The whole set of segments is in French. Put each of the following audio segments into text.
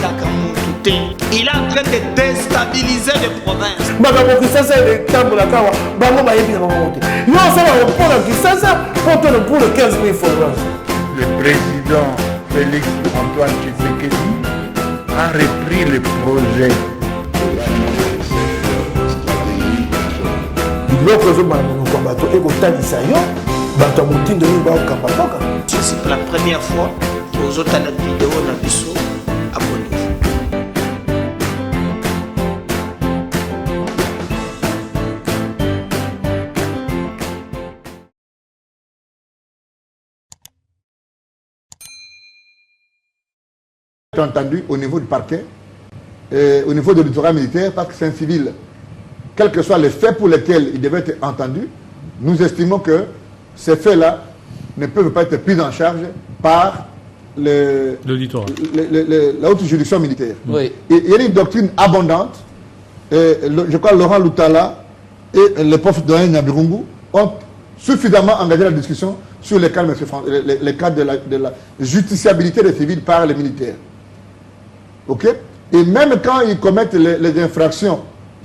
Il est en train de déstabiliser les provinces. Le président Félix Antoine Tshisekedi a repris le projet. C'est la première fois que vous avez une vidéo dans le biseau abonné. Entendu au niveau du parquet, au niveau de l'auditoire militaire, parce que c'est un civil. Quels que soient les faits pour lesquels il devait être entendu, nous estimons que ces faits-là ne peuvent pas être pris en charge par la haute juridiction militaire. Oui. Et il y a une doctrine abondante. Je crois que Laurent Loutala et le prof de Nabirungu ont suffisamment engagé la discussion sur les cas de la justiciabilité des civils par les militaires. Ok? Et même quand ils commettent les infractions,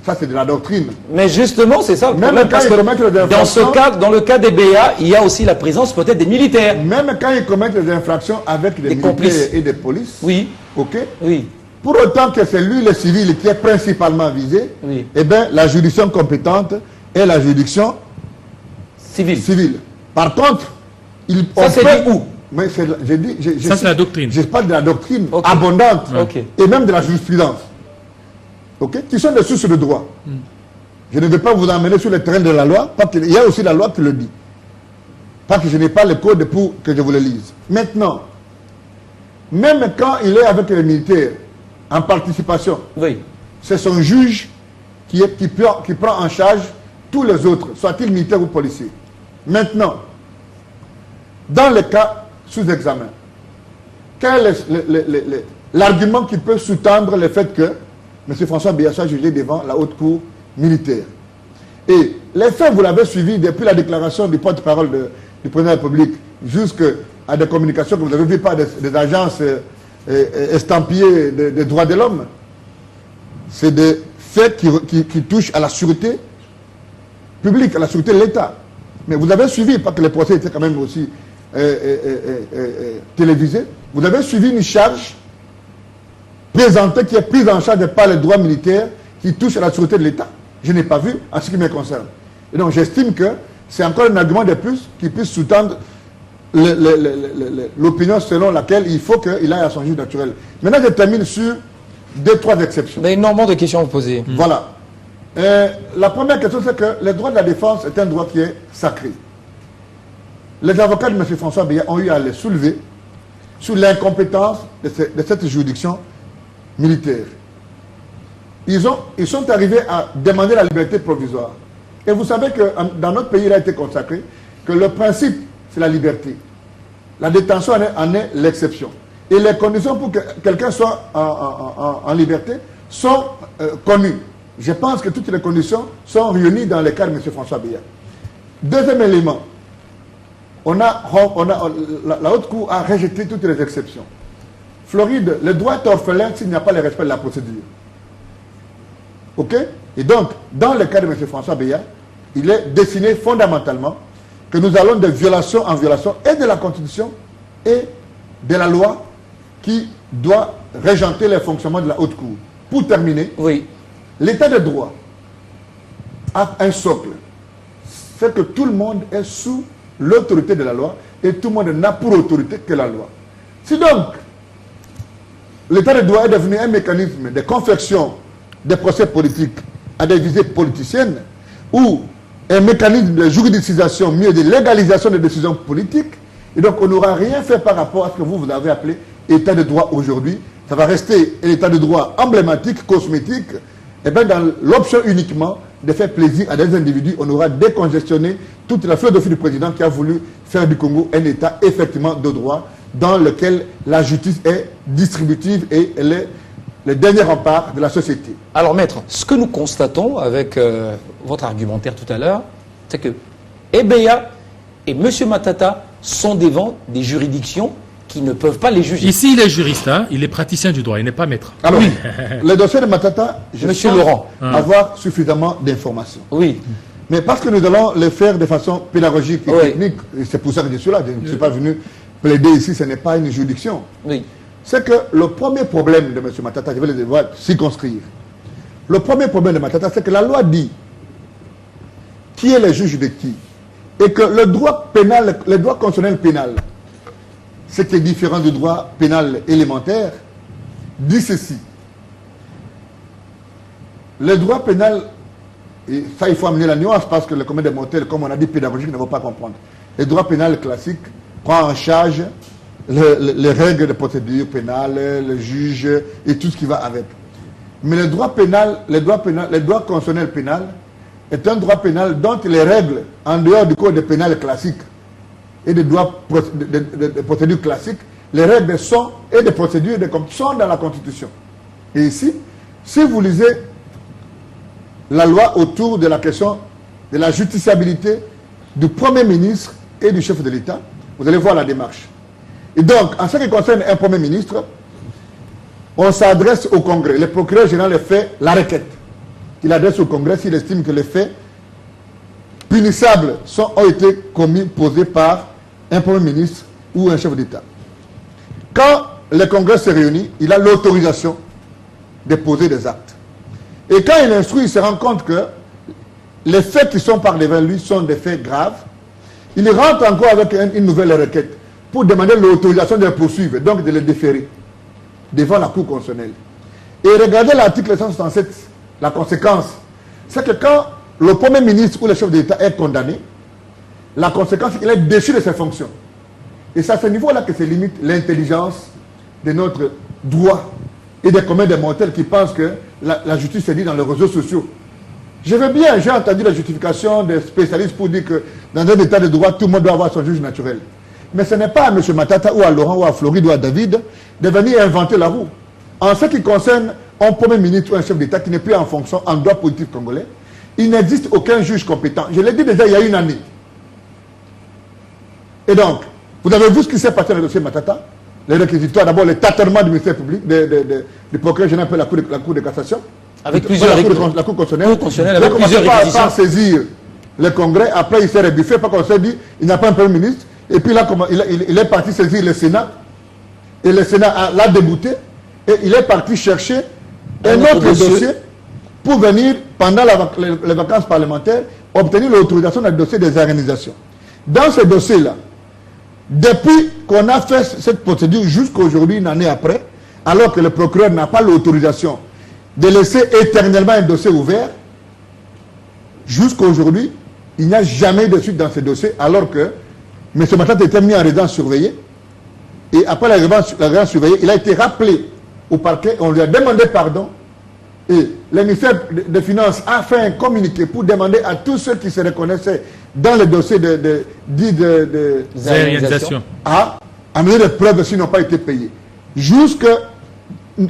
ça c'est de la doctrine. Mais justement, c'est ça le même problème, parce que dans le cas des BA, il y a aussi la présence peut-être des militaires. Même quand ils commettent les infractions avec des militaires complices et des polices. Oui. Ok? Oui. Pour autant que c'est lui, le civil, qui est principalement visé, oui. Eh bien, la juridiction compétente est la juridiction civile. Par contre, ça c'est dit où? Mais ça c'est la doctrine. Je parle de la doctrine abondante et même de la jurisprudence. Ok? Qui sont des sources de droit. Je ne vais pas vous emmener sur le terrain de la loi, parce qu'il y a aussi la loi qui le dit. Parce que je n'ai pas le code pour que je vous le lise. Maintenant, même quand il est avec les militaires en participation, c'est son juge qui prend en charge tous les autres, soit-il militaire ou policier. Maintenant, dans le cas sous examen, quel est l'argument qui peut sous-tendre le fait que M. François Biya soit jugé devant la haute cour militaire? Et les faits, vous l'avez suivi depuis la déclaration du porte-parole du président de la République jusqu'à des communications que vous avez vues par des agences estampillées des droits de l'homme. C'est des faits qui touchent à la sûreté publique, à la sûreté de l'État. Mais vous avez suivi, parce que les procès étaient quand même aussi télévisés, vous avez suivi une charge présentée qui est prise en charge par les droits militaires qui touchent à la sûreté de l'État. Je n'ai pas vu en ce qui me concerne. Et donc j'estime que c'est encore un argument de plus qui puisse sous-tendre l'opinion selon laquelle il faut qu'il aille à son juge naturel. Maintenant, je termine sur 2-3 exceptions. Il y a énormément de questions à vous poser. Voilà. La première question, c'est que le droit de la défense est un droit qui est sacré. Les avocats de M. François Biya ont eu à les soulever sur l'incompétence de cette juridiction militaire. Ils sont arrivés à demander la liberté provisoire. Et vous savez que dans notre pays, il a été consacré que le principe, c'est la liberté. La détention en est l'exception. Et les conditions pour que quelqu'un soit en liberté sont connues. Je pense que toutes les conditions sont réunies dans le cas de M. François Biya. Deuxième élément, la haute cour a rejeté toutes les exceptions. Floride, le droit est orphelin s'il n'y a pas le respect de la procédure. Ok? Et donc, dans le cas de M. François Biya, il est dessiné fondamentalement que nous allons de violation en violation et de la Constitution et de la loi qui doit régenter les fonctionnements de la haute cour. Pour terminer, l'état de droit a un socle. C'est que tout le monde est sous l'autorité de la loi et tout le monde n'a pour autorité que la loi. Si donc l'état de droit est devenu un mécanisme de confection des procès politiques à des visées politiciennes ou un mécanisme de juridicisation, mieux de légalisation des décisions politiques, et donc on n'aura rien fait par rapport à ce que vous avez appelé état de droit aujourd'hui. Ça va rester un état de droit emblématique, cosmétique, et bien dans l'option uniquement de faire plaisir à des individus, on aura décongestionné toute la philosophie du président qui a voulu faire du Congo un état effectivement de droit dans lequel la justice est distributive et elle est le dernier rempart de la société. Alors maître, ce que nous constatons avec votre argumentaire tout à l'heure, c'est que EBEA et M. Matata sont devant des juridictions qui ne peuvent pas les juger. Ici, il est juriste, hein? Il est praticien du droit, il n'est pas maître. Alors, oui. Le dossier de Matata, je Monsieur pense Laurent, avoir suffisamment d'informations. Oui. Mais parce que nous allons le faire de façon pédagogique et technique, et c'est pour ça que je suis là, je ne suis pas venu plaider ici, ce n'est pas une juridiction. Oui. C'est que le premier problème de M. Matata, je vais le devoir circonscrire. Le premier problème de Matata, c'est que la loi dit qui est le juge de qui. Et que le droit pénal, le droit constitutionnel pénal, ce qui est différent du droit pénal élémentaire, dit ceci. Le droit pénal, et ça il faut amener la nuance parce que le commun des mortels, comme on a dit pédagogique, ne va pas comprendre. Le droit pénal classique prend en charge les règles de procédure pénale, le juge et tout ce qui va avec. Mais le droit pénal, le droit constitutionnel pénal est un droit pénal dont les règles, en dehors du code pénal classique et des droits de procédure classique, les règles sont et des procédures sont dans la Constitution. Et ici, si vous lisez la loi autour de la question de la justiciabilité du Premier ministre et du chef de l'État, vous allez voir la démarche. Et donc, en ce qui concerne un Premier ministre, on s'adresse au Congrès. Le procureur général fait la requête. Il adresse au Congrès s'il estime que les faits punissables ont été posés par un Premier ministre ou un chef d'État. Quand le Congrès se réunit, il a l'autorisation de poser des actes. Et quand il instruit, il se rend compte que les faits qui sont par devant lui sont des faits graves. Il rentre encore avec une nouvelle requête pour demander l'autorisation de les poursuivre, donc de les déférer devant la Cour constitutionnelle. Et regardez l'article 167, la conséquence, c'est que quand le Premier ministre ou le chef d'État est condamné, la conséquence, il est déchu de ses fonctions. Et c'est à ce niveau-là que se limite l'intelligence de notre droit et des communs des mortels qui pensent que la justice se dit dans les réseaux sociaux. Je veux bien, j'ai entendu la justification des spécialistes pour dire que dans un état de droit, tout le monde doit avoir son juge naturel. Mais ce n'est pas à M. Matata ou à Laurent ou à Floride ou à David de venir inventer la roue. En ce qui concerne un Premier ministre ou un chef d'État qui n'est plus en fonction en droit politique congolais, il n'existe aucun juge compétent. Je l'ai dit déjà il y a une année. Et donc, vous avez vu ce qui s'est passé dans le dossier Matata, les réquisitoires, d'abord le tâtonnement du ministère public, du procureur général, la Cour de cassation, avec plusieurs la Cour constitutionnelle. Avec plusieurs réquisitions. Par saisir le Congrès, après il s'est rebuffé, parce qu'on s'est dit, il n'y a pas un Premier ministre, et puis là, il est parti saisir le Sénat, et le Sénat l'a débouté, et il est parti chercher un autre dossier pour venir, pendant les vacances parlementaires, obtenir l'autorisation dans le dossier des organisations. Dans ce dossier-là, depuis qu'on a fait cette procédure jusqu'à aujourd'hui, une année après, alors que le procureur n'a pas l'autorisation de laisser éternellement un dossier ouvert, jusqu'à aujourd'hui, il n'y a jamais de suite dans ce dossier, alors que M. Matata était mis en résidence surveillée, et après la résidence surveillée, il a été rappelé au parquet, on lui a demandé pardon, et le ministère des Finances a fait un communiqué pour demander à tous ceux qui se reconnaissaient dans le dossier de réalisation à amener des preuves s'ils n'ont pas été payés. Jusqu'à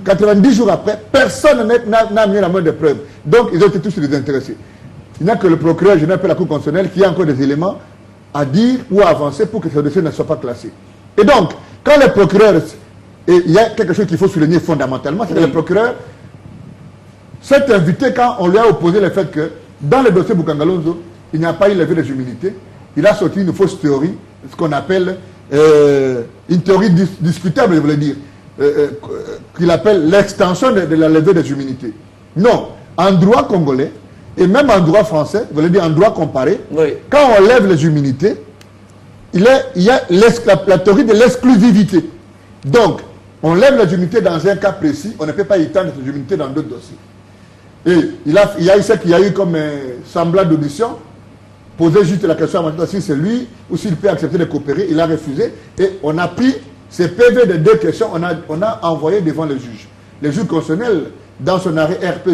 90 jours après, personne n'a amené la main de preuves. Donc, ils ont été tous désintéressés. Il n'y a que le procureur général de la Cour constitutionnelle qui a encore des éléments à dire ou à avancer pour que ce dossier ne soit pas classé. Et donc, quand le procureur, et il y a quelque chose qu'il faut souligner fondamentalement, c'est que le procureur s'est invité quand on lui a opposé le fait que dans le dossier Boukangalonzo, il n'y a pas eu levé des humilités. Il a sorti une fausse théorie, ce qu'on appelle une théorie discutable, je voulais dire, qu'il appelle l'extension de la levée des humilités. Non, en droit congolais, et même en droit français, je voulais dire en droit comparé, oui, quand on lève les humilités, il y a la théorie de l'exclusivité. Donc, on lève les humilités dans un cas précis, on ne peut pas étendre ces humilités dans d'autres dossiers. Et il y a eu ce qu'il y a eu comme semblant d'audition, poser juste la question à si c'est lui ou s'il peut accepter de coopérer, il a refusé. Et on a pris ces PV de 2 questions, on a envoyé devant le juge. Le juge constitutionnel, dans son arrêt RP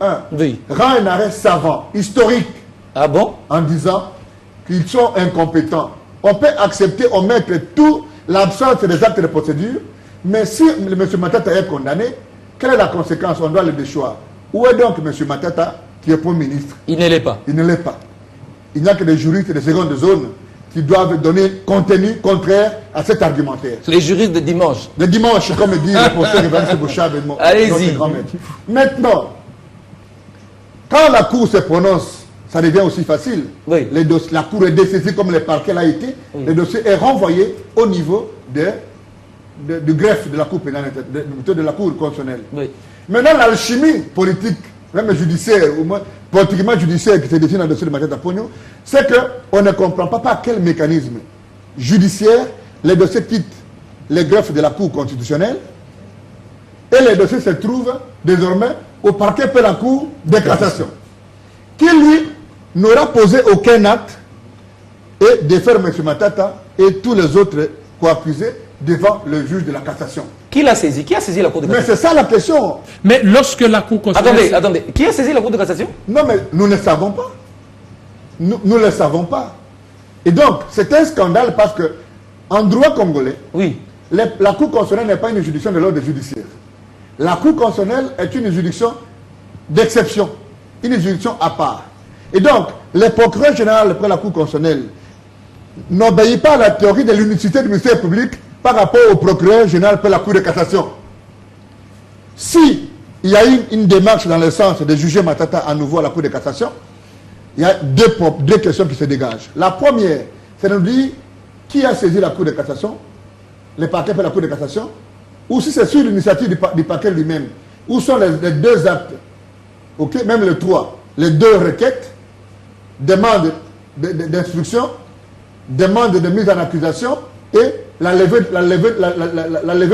001, oui, rend un arrêt savant, historique, en disant qu'ils sont incompétents. On peut accepter, omettre tout l'absence des actes de procédure, mais si M. Matata est condamné, quelle est la conséquence? On doit le déchoir. Où est donc M. Matata, qui est Premier ministre? Il ne l'est pas. Il ne l'est pas. Il n'y a que des juristes de seconde zone qui doivent donner contenu contraire à cet argumentaire. Les juristes de dimanche. Le dimanche, comme dit le professeur Evariste Bouchard. Allez-y. Maintenant, quand la Cour se prononce, ça devient aussi facile. Oui. La Cour est dessaisie comme le parquet l'a été. Oui. Le dossier est renvoyé au niveau du greffe de la Cour pénale, de la Cour constitutionnelle. Oui. Maintenant, l'alchimie politique, même judiciaire, ou moins politiquement judiciaire qui se dessine dans le dossier de Matata Pogno, c'est qu'on ne comprend pas par quel mécanisme judiciaire les dossiers quittent les greffes de la Cour constitutionnelle et les dossiers se trouvent désormais au parquet de la Cour de cassation, qui lui n'aura posé aucun acte et défaire M. Matata et tous les autres co-accusés devant le juge de la cassation. Qui l'a saisi? Qui a saisi la Cour de cassation? Mais c'est ça la question. Mais lorsque la Cour constitutionnelle... Attendez. Qui a saisi la Cour de cassation? Non, mais nous ne savons pas. Nous ne le savons pas. Et donc, c'est un scandale parce que, en droit congolais, oui, la Cour constitutionnelle n'est pas une juridiction de l'ordre judiciaire. La Cour constitutionnelle est une juridiction d'exception, une juridiction à part. Et donc, le procureur général près la Cour constitutionnelle n'obéit pas à la théorie de l'unicité du ministère public par rapport au procureur général pour la Cour de cassation. Si il y a une démarche dans le sens de juger Matata à nouveau à la Cour de cassation, il y a deux questions qui se dégagent. La première, c'est de nous dire qui a saisi la Cour de cassation, le parquet pour la Cour de cassation, ou si c'est sur l'initiative du parquet lui-même, où sont les deux actes, okay, même les trois, les deux requêtes, demande d'instruction, demande de mise en accusation et la levée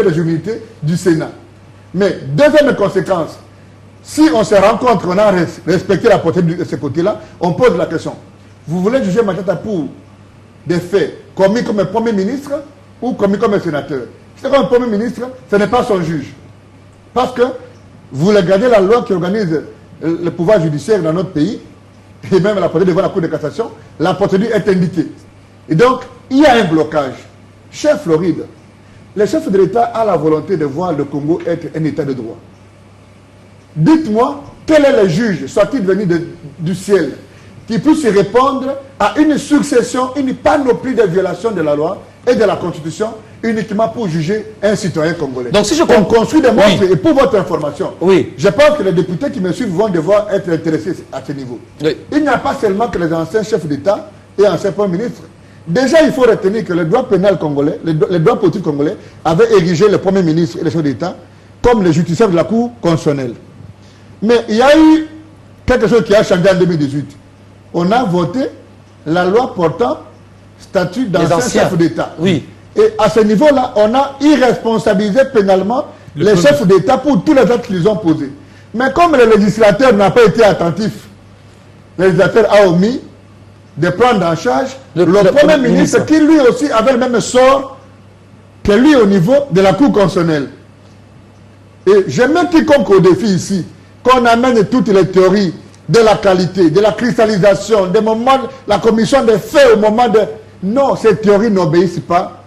des immunités du Sénat. Mais deuxième conséquence, si on se rend compte qu'on a respecté la procédure de ce côté-là, on pose la question. Vous voulez juger Matata pour des faits commis comme un Premier ministre ou commis comme un sénateur? Si c'est comme un Premier ministre, ce n'est pas son juge. Parce que vous regardez la loi qui organise le pouvoir judiciaire dans notre pays, et même la procédure devant la Cour de cassation, la procédure est indiquée. Et donc, il y a un blocage. Chef Floride, le chef de l'État a la volonté de voir le Congo être un État de droit. Dites-moi, quel est le juge, soit-il venu du ciel, qui puisse répondre à une succession, une panoplie de violations de la loi et de la Constitution, uniquement pour juger un citoyen congolais. Donc si je on construit des monstres, oui. Et pour votre information, oui. Je pense que les députés qui me suivent vont devoir être intéressés à ce niveau. Oui. Il n'y a pas seulement que les anciens chefs d'État et anciens premiers ministres. Déjà, il faut retenir que le droit pénal congolais, le droit politique congolais, avait érigé le Premier ministre et les chefs d'État comme les justiciables de la Cour constitutionnelle. Mais il y a eu quelque chose qui a changé en 2018. On a voté la loi portant statut d'ancien chef d'État. Oui. Et à ce niveau-là, on a irresponsabilisé pénalement les chefs d'État pour tous les actes qu'ils ont posés. Mais comme le législateur n'a pas été attentif, le législateur a omis de prendre en charge le Premier ministre qui lui aussi avait le même sort que lui au niveau de la Cour constitutionnelle. Et je mets quiconque au défi ici qu'on amène toutes les théories de la qualité, de la cristallisation, des moments, la commission des faits au moment de... Non, ces théories n'obéissent pas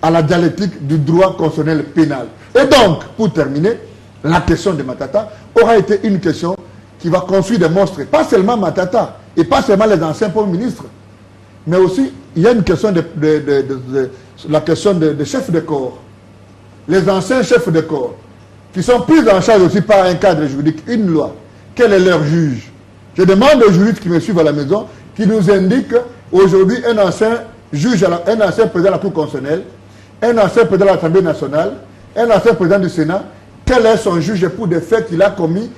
à la dialectique du droit constitutionnel pénal. Et donc, pour terminer, la question de Matata aura été une question qui va construire des monstres. Pas seulement Matata, et pas seulement les anciens premiers ministres, mais aussi, il y a une question la question des chefs de corps. Les anciens chefs de corps, qui sont pris en charge aussi par un cadre juridique, une loi. Quel est leur juge? Je demande aux juristes qui me suivent à la maison, qui nous indiquent aujourd'hui un ancien juge, un ancien président de la Cour constitutionnelle, un ancien président de l'Assemblée nationale, un ancien président du Sénat, quel est son juge pour des faits qu'il a commis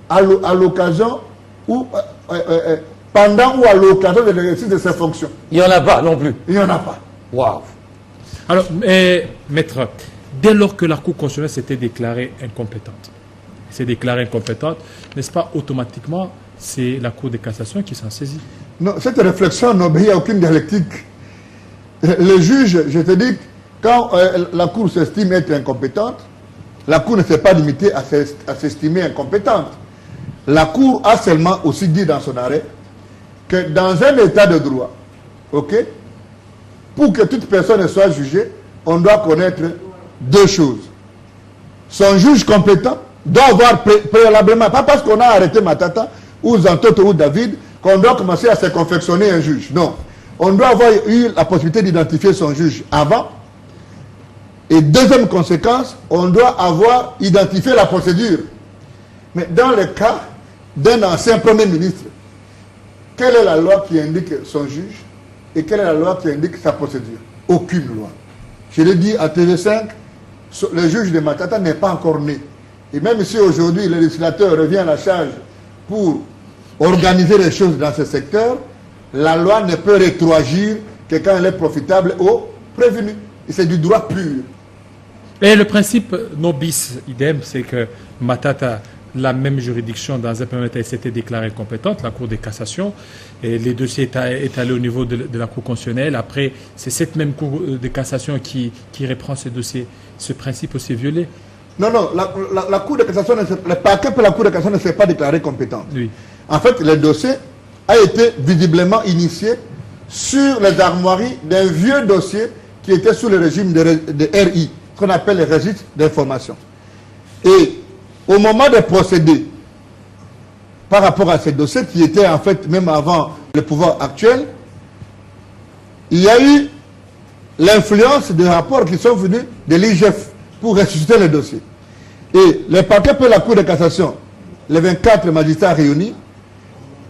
à l'occasion ou pendant ou à l'occasion de l'exercice de ses fonctions? Il n'y en a pas non plus. Il n'y en a pas. Waouh. Alors, maître, dès lors que la Cour constitutionnelle s'était déclarée incompétente, n'est-ce pas automatiquement c'est la Cour de cassation qui s'en saisit? Non, cette réflexion n'obéit à aucune dialectique. Le juge, je te dis, quand la Cour s'estime être incompétente, la Cour ne s'est pas limitée à s'estimer incompétente. La Cour a seulement aussi dit dans son arrêt que dans un état de droit, ok, pour que toute personne soit jugée, on doit connaître deux choses. Son juge compétent doit avoir préalablement, pas parce qu'on a arrêté Matata, ou Zantoto ou David, qu'on doit commencer à se confectionner un juge. Non. on doit avoir eu la possibilité d'identifier son juge avant. Et deuxième conséquence, on doit avoir identifié la procédure. Mais dans le cas d'un ancien Premier ministre, quelle est la loi qui indique son juge et quelle est la loi qui indique sa procédure? Aucune loi. Je l'ai dit à TV5, le juge de Matata n'est pas encore né. Et même si aujourd'hui le législateur revient à la charge pour organiser les choses dans ce secteur, la loi ne peut rétroagir que quand elle est profitable aux prévenus. Et c'est du droit pur. Et le principe nobis idem, c'est que Matata, la même juridiction, dans un premier temps, s'était déclarée compétente, la Cour de cassation, et les dossiers est allé au niveau de la Cour constitutionnelle. Après, c'est cette même Cour de cassation qui reprend ces dossiers. Ce principe aussi violé. Non, la Cour de cassation, le parquet pour la Cour de cassation ne s'est pas déclaré compétente. Oui. En fait, le dossier a été visiblement initié sur les armoiries d'un vieux dossier qui était sous le régime de RI, ce qu'on appelle les registres d'information. Et au moment de procéder par rapport à ces dossiers qui étaient en fait même avant le pouvoir actuel, il y a eu l'influence des rapports qui sont venus de l'IGF pour ressusciter le dossier. Et les parquets pour la Cour de cassation, les 24 magistrats réunis,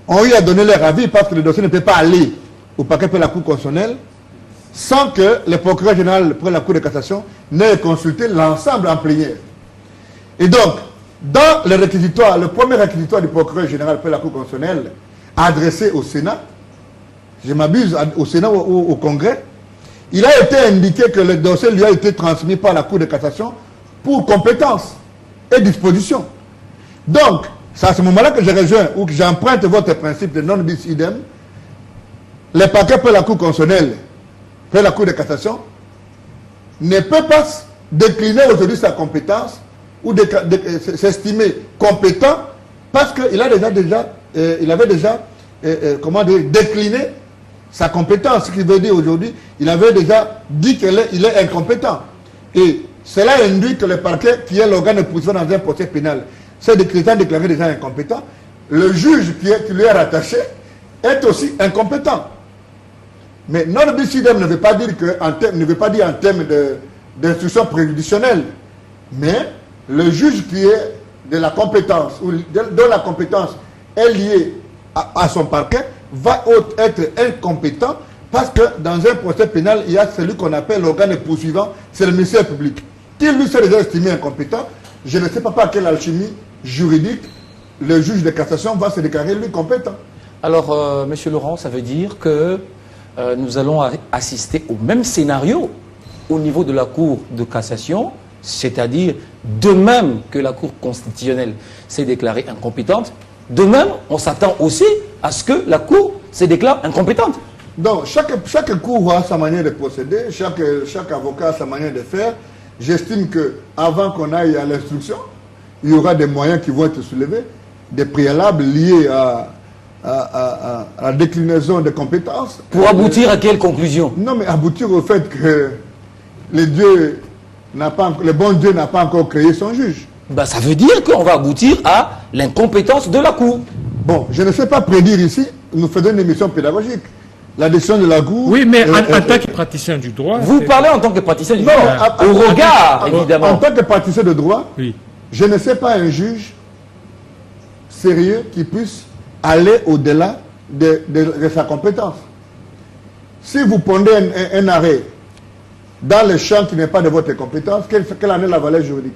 ont eu à donner leur avis parce que le dossier ne peut pas aller au parquet pour la Cour constitutionnelle sans que le procureur général pour la Cour de cassation n'ait consulté l'ensemble en plénière. Et donc, dans le réquisitoire, le premier réquisitoire du procureur général pour la Cour constitutionnelle adressé au Sénat, je m'abuse, au Sénat ou au Congrès, il a été indiqué que le dossier lui a été transmis par la Cour de cassation pour compétence et disposition. Donc, c'est à ce moment-là que je rejoins ou que j'emprunte votre principe de non bis idem. Le parquet pour la Cour constitutionnelle, pour la Cour de cassation, ne peut pas décliner aujourd'hui sa compétence ou s'estimer compétent parce qu'il avait déjà décliné sa compétence. Ce qui veut dire aujourd'hui, il avait déjà dit qu'il est incompétent. Et cela induit que le parquet, qui est l'organe de poursuivre dans un procès pénal, c'est déclaré déjà incompétent. Le juge qui lui est rattaché est aussi incompétent. Mais non bis idem ne veut pas dire en termes d'instruction préjudicielle, mais le juge qui est de la compétence, ou dont la compétence est liée à son parquet, va être incompétent parce que dans un procès pénal, il y a celui qu'on appelle l'organe poursuivant, c'est le ministère public. Qui lui s'est déjà estimé incompétent, je ne sais pas par quelle alchimie juridique le juge de cassation va se déclarer lui compétent. Alors, Monsieur Laurent, ça veut dire que nous allons assister au même scénario au niveau de la Cour de cassation, c'est-à-dire de même que la Cour constitutionnelle s'est déclarée incompétente, de même, on s'attend aussi à ce que la Cour se déclare incompétente. Donc, chaque cour a sa manière de procéder, chaque avocat a sa manière de faire. J'estime qu'avant qu'on aille à l'instruction, il y aura des moyens qui vont être soulevés, des préalables liés à la déclinaison des compétences. Pour aboutir à quelle conclusion? Non, mais aboutir au fait que le bon Dieu n'a pas encore créé son juge. Ben, ça veut dire qu'on va aboutir à l'incompétence de la Cour. Bon, je ne sais pas prédire ici, nous faisons une émission pédagogique. La décision de la Cour... Oui, mais en tant que praticien du droit... Vous parlez en tant que praticien du droit, au regard, évidemment. En tant que praticien de droit, oui. Je ne sais pas un juge sérieux qui puisse aller au-delà de sa compétence. Si vous pondez un arrêt dans le champ qui n'est pas de votre compétence, quelle en est la valeur juridique?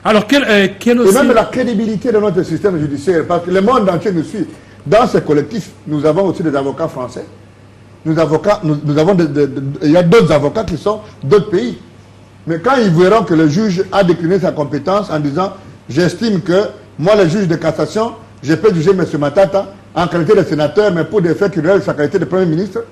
Alors, quelle aussi... Et même la crédibilité de notre système judiciaire, parce que le monde entier nous suit. Dans ce collectif, nous avons aussi des avocats français. Il y a d'autres avocats qui sont d'autres pays. Mais quand ils verront que le juge a décliné sa compétence en disant « J'estime que moi, le juge de cassation, je peux juger M. Matata en qualité de sénateur, mais pour des faits qui relèvent sa qualité de Premier ministre. »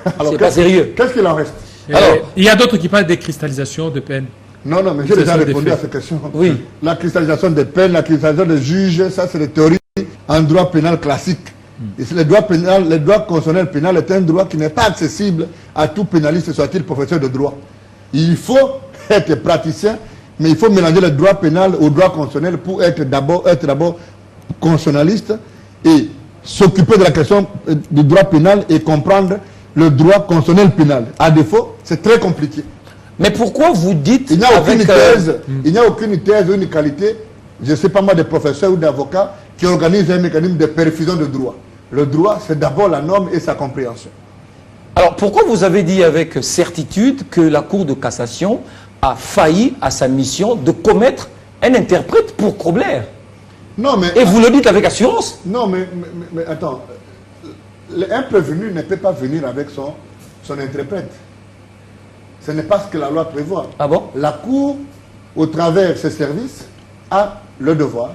C'est pas sérieux. Qu'est-ce qu'il en reste? Alors, il y a d'autres qui parlent de cristallisation de peine. Non, mais j'ai déjà répondu à cette question. Oui. La cristallisation des peines, la cristallisation des juges, ça c'est des théories en droit pénal classique. Et le droit constitutionnel pénal est un droit qui n'est pas accessible à tout pénaliste, soit-il professeur de droit. Il faut être praticien, mais il faut mélanger le droit pénal au droit constitutionnel pour être d'abord constitutionnaliste et s'occuper de la question du droit pénal et comprendre le droit constitutionnel pénal. À défaut, c'est très compliqué. Mais pourquoi vous dites... Il n'y a aucune thèse, il n'y a aucune thèse ou une qualité, je ne sais pas moi, des professeurs ou d'avocats qui organisent un mécanisme de perfusion de droit. Le droit, c'est d'abord la norme et sa compréhension. Alors, pourquoi vous avez dit avec certitude que la Cour de cassation a failli à sa mission de commettre un interprète pour Kobler? Non, mais... Et vous le dites avec assurance? Non, mais attends. Un prévenu ne peut pas venir avec son interprète. Ce n'est pas ce que la loi prévoit. Ah bon? La Cour, au travers de ses services, a le devoir,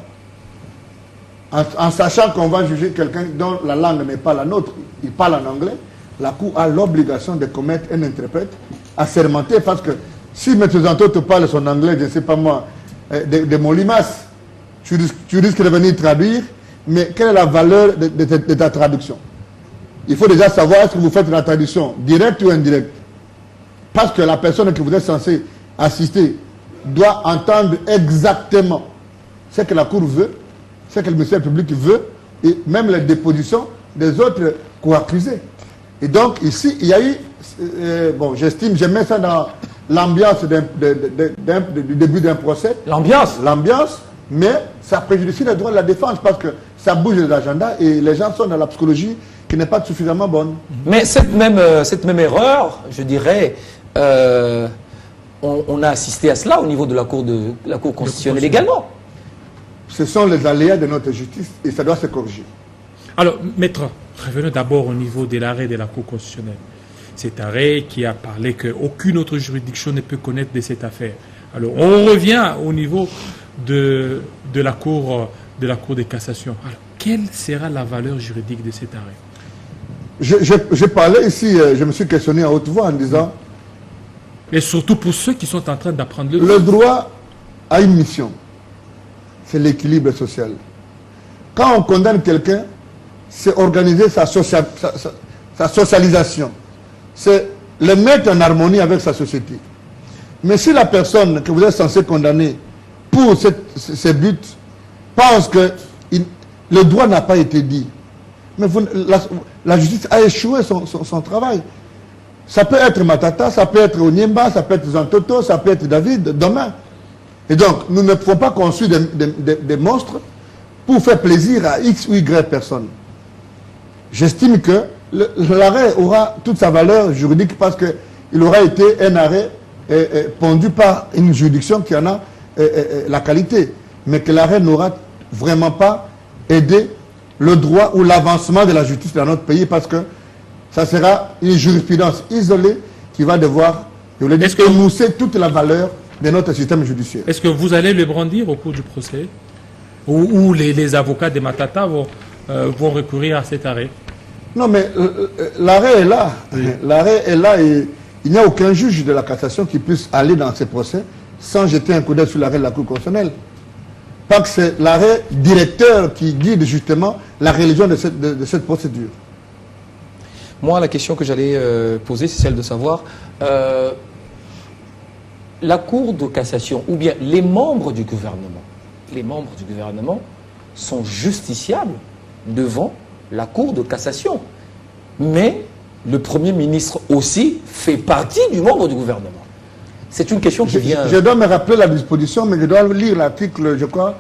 en sachant qu'on va juger quelqu'un dont la langue n'est pas la nôtre, il parle en anglais, la Cour a l'obligation de commettre un interprète assermenté, parce que si M. Zanto te parle son anglais, je ne sais pas moi, de mon limace, tu risques de venir traduire, mais quelle est la valeur de ta traduction? Il faut déjà savoir est-ce que vous faites la traduction directe ou indirecte. Parce que la personne que vous êtes censé assister doit entendre exactement ce que la Cour veut, ce que le ministère public veut, et même les dépositions des autres co-accusés. Et donc ici, il y a eu, bon, j'estime, je mets ça dans l'ambiance du début d'un procès. L'ambiance? L'ambiance, mais ça préjudicie les droits de la défense parce que ça bouge les agendas et les gens sont dans la psychologie qui n'est pas suffisamment bonne. Mais cette même erreur, je dirais, on a assisté à cela au niveau de la Cour constitutionnelle également. Ce sont les aléas de notre justice et ça doit se corriger. Alors, maître, revenons d'abord au niveau de l'arrêt de la Cour constitutionnelle. Cet arrêt qui a parlé qu'aucune autre juridiction ne peut connaître de cette affaire. Alors, on revient au niveau de la Cour de cassation. Alors, quelle sera la valeur juridique de cet arrêt? Je parlais ici, je me suis questionné à haute voix en disant... Et surtout pour ceux qui sont en train d'apprendre le droit. Le droit a une mission. C'est l'équilibre social. Quand on condamne quelqu'un, c'est organiser sa socialisation. C'est le mettre en harmonie avec sa société. Mais si la personne que vous êtes censé condamner pour ces buts pense que le droit n'a pas été dit, mais la justice a échoué son travail. Ça peut être Matata, ça peut être Onyemba, ça peut être Zantoto, ça peut être David, demain. Et donc, nous ne pouvons pas construire des monstres pour faire plaisir à X ou Y personnes. J'estime que l'arrêt aura toute sa valeur juridique parce qu'il aura été un arrêt pondu par une juridiction qui en a la qualité. Mais que l'arrêt n'aura vraiment pas aidé le droit ou l'avancement de la justice dans notre pays parce que ça sera une jurisprudence isolée qui va devoir émousser toute la valeur de notre système judiciaire. Est-ce que vous allez le brandir au cours du procès ou les avocats de Matata vont recourir à cet arrêt? Non, mais l'arrêt est là. Oui. L'arrêt est là et il n'y a aucun juge de la cassation qui puisse aller dans ces procès sans jeter un coup d'œil sur l'arrêt de la Cour constitutionnelle. Parce que c'est l'arrêt directeur qui guide justement la religion de cette procédure. Moi, la question que j'allais poser, c'est celle de savoir, la Cour de cassation, ou bien les membres du gouvernement sont justiciables devant la Cour de cassation. Mais le Premier ministre aussi fait partie du membre du gouvernement. C'est une question qui vient... Je dois me rappeler la disposition, mais je dois lire l'article, je crois,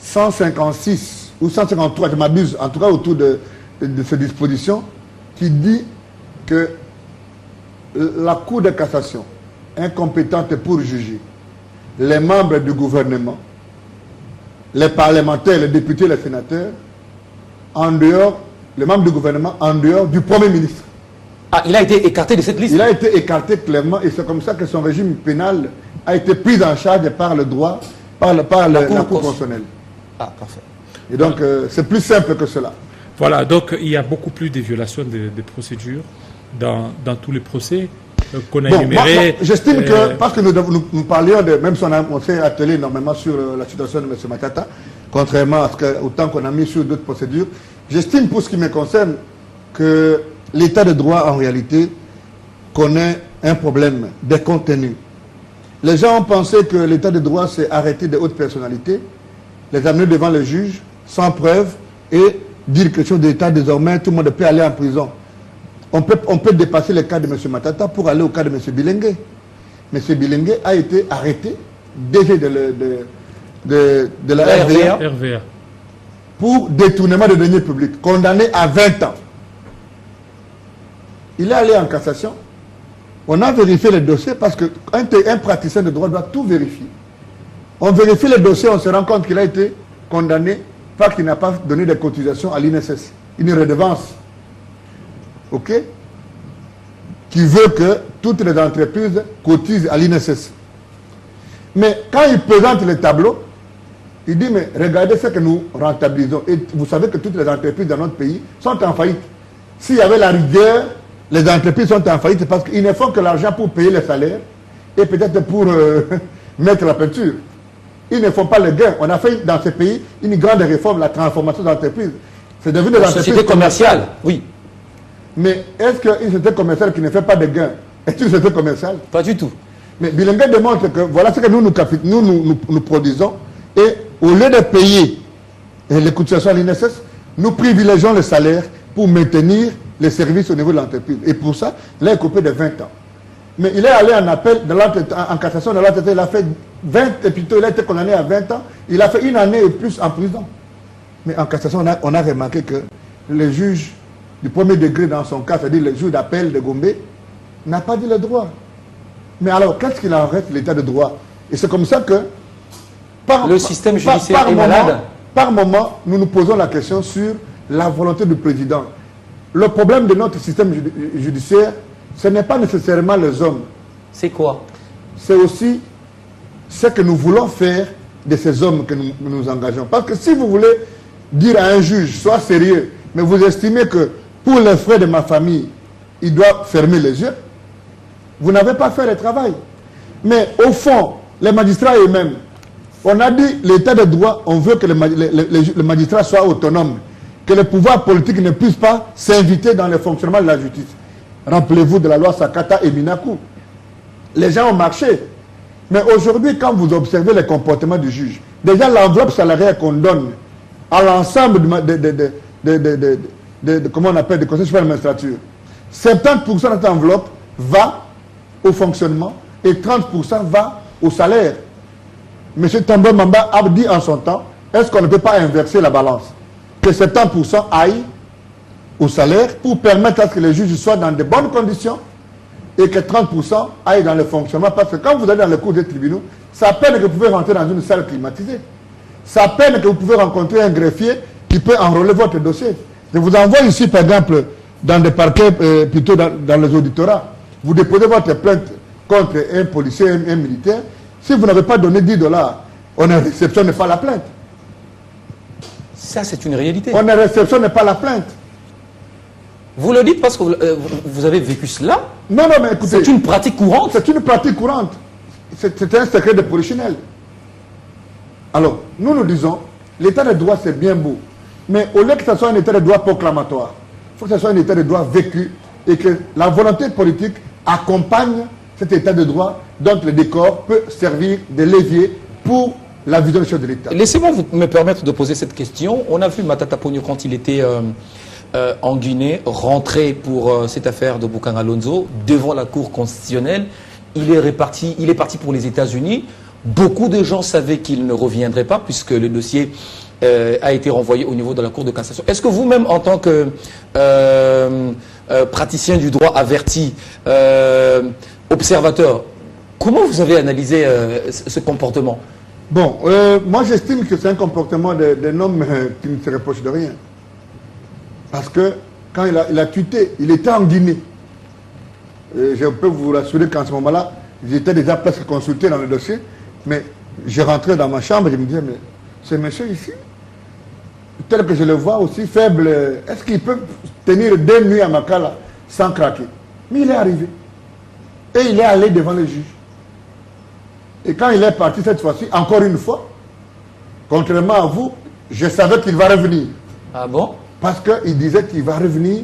156 ou 153, je m'abuse, en tout cas autour de cette disposition, qui dit que la Cour de cassation est compétente pour juger les membres du gouvernement, les parlementaires, les députés, les sénateurs, en dehors, les membres du gouvernement, en dehors du Premier ministre. Ah, il a été écarté de cette liste? Il a été écarté clairement et c'est comme ça que son régime pénal a été pris en charge par le droit, par la Cour constitutionnelle. Ah, parfait. Et donc, c'est plus simple que cela. Voilà, donc il y a beaucoup plus de violations de procédures dans tous les procès qu'on a énumérés. J'estime que, parce que nous parlions de, même si on s'est attelé énormément sur la situation de M. Matata, contrairement à au temps qu'on a mis sur d'autres procédures, j'estime pour ce qui me concerne que l'état de droit en réalité connaît un problème de contenu. Les gens ont pensé que l'état de droit c'est arrêter de hautes personnalités, les amener devant le juge sans preuve et dire quelque chose d'état désormais, tout le monde peut aller en prison. On peut dépasser le cas de M. Matata pour aller au cas de M. Bilengue. M. Bilengue a été arrêté, DG de la RVA. Pour détournement de deniers publics, condamné à 20 ans. Il est allé en cassation. On a vérifié les dossiers parce qu'un praticien de droit doit tout vérifier. On vérifie les dossiers, on se rend compte qu'il a été condamné parce qu'il n'a pas donné de cotisation à l'INSS. Une redevance. OK? Qui veut que toutes les entreprises cotisent à l'INSS. Mais quand il présente les tableaux, il dit, mais regardez ce que nous rentabilisons. Et vous savez que toutes les entreprises dans notre pays sont en faillite. S'il y avait la rigueur, les entreprises sont en faillite parce qu'ils ne font que l'argent pour payer les salaires et peut-être pour mettre la peinture. Ils ne font pas le gain. On a fait dans ce pays une grande réforme, la transformation d'entreprise. C'est devenu des entreprises société commerciale, oui. Mais est-ce qu'une société commerciale qui ne fait pas de gain est une société commerciale? Pas du tout. Mais Bilengue démontre que voilà ce que nous produisons. Et au lieu de payer les cotisations à l'INSS, nous privilégions le salaire pour maintenir les services au niveau de l'entreprise. Et pour ça, il est coupé de 20 ans. Mais il est allé en appel, en cassation de l'entité, il a fait 20, et plutôt il a été condamné à 20 ans. Il a fait 1 année et plus en prison. Mais en cassation, on a remarqué que le juge du premier degré dans son cas, c'est-à-dire le juge d'appel de Gombe, n'a pas dit le droit. Mais alors, qu'est-ce qu'il en reste l'état de droit? Et c'est comme ça que le système judiciaire est malade. Par moment, nous nous posons la question sur la volonté du président. Le problème de notre système judiciaire, ce n'est pas nécessairement les hommes. C'est quoi? C'est aussi ce que nous voulons faire de ces hommes que nous engageons. Parce que si vous voulez dire à un juge, sois sérieux, mais vous estimez que pour les frais de ma famille, il doit fermer les yeux, vous n'avez pas fait le travail. Mais au fond, les magistrats eux-mêmes, on a dit l'état de droit, on veut que les magistrats soient autonomes, que le pouvoir politique ne puisse pas s'inviter dans le fonctionnement de la justice. Rappelez-vous de la loi Sakata et Minakou. Les gens ont marché. Mais aujourd'hui, quand vous observez le comportement du juge, déjà l'enveloppe salariale qu'on donne à l'ensemble comment on appelle, des conseils supérieurs de magistrature, 70% de cette enveloppe va au fonctionnement et 30% va au salaire. M. Tambo Mamba a dit en son temps, est-ce qu'on ne peut pas inverser la balance? Que 70% aille au salaire pour permettre à ce que les juges soient dans de bonnes conditions et que 30% aille dans le fonctionnement. Parce que quand vous allez dans le cours des tribunaux, c'est à peine que vous pouvez rentrer dans une salle climatisée. C'est à peine que vous pouvez rencontrer un greffier qui peut enrôler votre dossier. Je vous envoie ici, par exemple, dans des parquets, plutôt dans les auditorat. Vous déposez votre plainte contre un policier, un militaire. Si vous n'avez pas donné 10 $, on ne réceptionne pas la plainte. Ça, c'est une réalité. On ne réceptionne pas la plainte. Vous le dites parce que vous avez vécu cela? Non, mais écoutez. C'est une pratique courante? C'est une pratique courante. C'est un secret de polichinelle. Alors, nous disons, l'état de droit, c'est bien beau. Mais au lieu que ce soit un état de droit proclamatoire, il faut que ce soit un état de droit vécu et que la volonté politique accompagne cet état de droit dont le décor peut servir de levier pour la vision du chef de l'État. Laissez-moi me permettre de poser cette question. On a vu Matata Ponyo quand il était en Guinée, rentrer pour cette affaire de Boukan Alonso devant la Cour constitutionnelle. Il est parti pour les États-Unis. Beaucoup de gens savaient qu'il ne reviendrait pas puisque le dossier a été renvoyé au niveau de la Cour de cassation. Est-ce que vous-même, en tant que praticien du droit averti, observateur, comment vous avez analysé ce comportement? Bon, moi j'estime que c'est un comportement d'un homme qui ne se reproche de rien. Parce que quand il a tweeté, il était en Guinée. Je peux vous rassurer qu'en ce moment-là, j'étais déjà presque consulté dans le dossier, mais je rentrais dans ma chambre et je me disais, mais ce monsieur ici, tel que je le vois aussi faible, est-ce qu'il peut tenir 2 nuits à Makala sans craquer? Mais il est arrivé. Et il est allé devant le juge. Et quand il est parti cette fois-ci, encore une fois, contrairement à vous, je savais qu'il va revenir. Ah bon? Parce qu'il disait qu'il va revenir,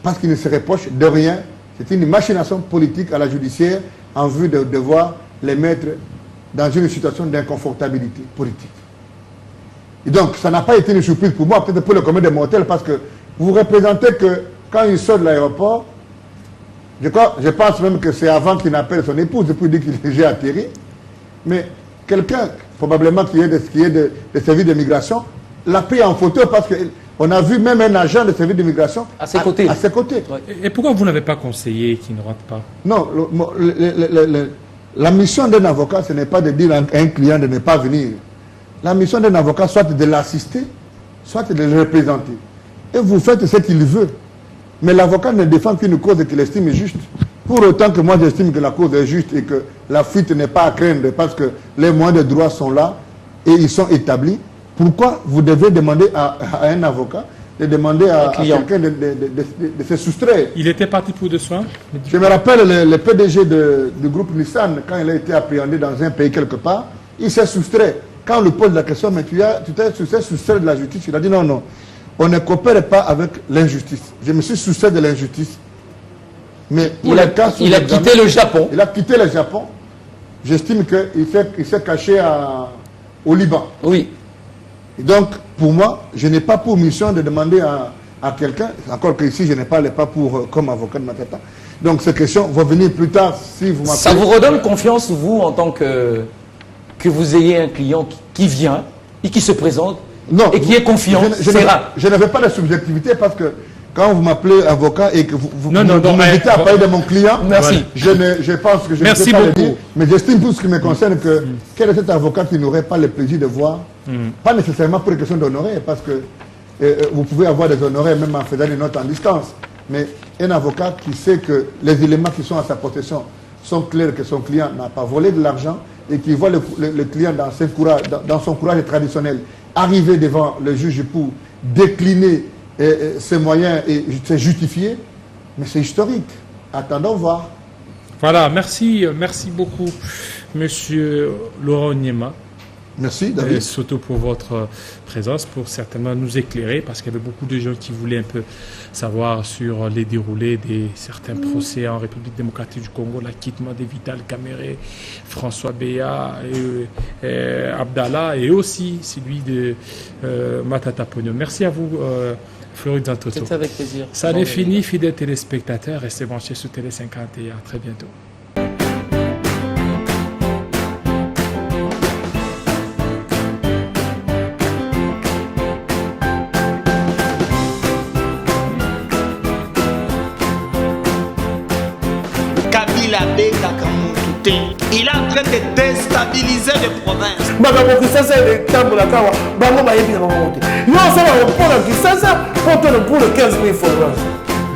parce qu'il ne se reproche de rien. C'est une machination politique à la judiciaire en vue de devoir les mettre dans une situation d'inconfortabilité politique. Et donc, ça n'a pas été une surprise pour moi, peut-être pour le commun des mortels, parce que vous représentez que quand il sort de l'aéroport, Je pense même que c'est avant qu'il n'appelle son épouse, depuis dire qu'il j'ai atterri. Mais quelqu'un, probablement qui est de service d'immigration, l'a pris en photo parce qu'on a vu même un agent de service d'immigration à ses côtés. À ses côtés. Ouais. Et pourquoi vous n'avez pas conseillé qu'il ne rentre pas? Non, la mission d'un avocat, ce n'est pas de dire à un client de ne pas venir. La mission d'un avocat, soit de l'assister, soit de le représenter. Et vous faites ce qu'il veut. Mais l'avocat ne défend qu'une cause qu'il estime juste. Pour autant que moi j'estime que la cause est juste et que la fuite n'est pas à craindre parce que les moyens de droit sont là et ils sont établis, pourquoi vous devez demander à un avocat de demander à quelqu'un de se soustraire? Il était parti pour des soins? Je me rappelle le PDG du groupe Nissan, quand il a été appréhendé dans un pays quelque part, il s'est soustrait. Quand on lui pose la question, mais tu t'es soustrait de la justice, il a dit non, non, on ne coopère pas avec l'injustice. Je me suis soustrait de l'injustice. Mais il a quitté le Japon. Il a quitté le Japon. J'estime qu'il s'est caché au Liban. Oui. Et donc, pour moi, je n'ai pas pour mission de demander à quelqu'un, encore qu'ici, je n'ai pas comme avocat de Matata. Donc, ces questions vont venir plus tard si vous m'appelez. Ça vous redonne confiance, vous, en tant que vous ayez un client qui vient et qui se présente et qui est confiant? Je n'avais pas de subjectivité parce que quand vous m'appelez avocat et que vous m'invitez à parler de mon client, merci. Je pense que je ne sais pas le dire, mais j'estime tout ce qui me concerne que quel est cet avocat qui n'aurait pas le plaisir de voir, pas nécessairement pour les questions d'honoraires, parce que vous pouvez avoir des honoraires même en faisant des notes en distance, mais un avocat qui sait que les éléments qui sont à sa possession sont clairs, que son client n'a pas volé de l'argent et qui voit le client dans son courage traditionnel arriver devant le juge pour décliner ces moyens et c'est justifié, mais c'est historique. Attendons voir. Voilà, merci beaucoup, Monsieur Laurent Onyema. Merci, David. Et surtout pour votre présence, pour certainement nous éclairer, parce qu'il y avait beaucoup de gens qui voulaient un peu savoir sur les déroulés de certains procès en République démocratique du Congo, l'acquittement de Vital Kamerhe, François Béat, Abdallah, et aussi celui de Matata Ponyo. Merci à vous, Floride Zantoto. C'est avec plaisir. Ça n'est fini, fidèles téléspectateurs. Restez branchés sur Télé 51. À très bientôt. Il est en train de déstabiliser les provinces.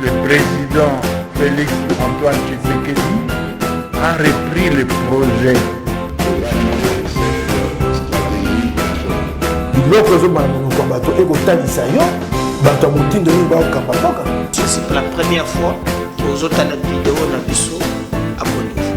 Le président Félix Antoine Tshisekedi a repris le projet. C'est la première fois que vous avez une vidéo dans le abonnez-vous.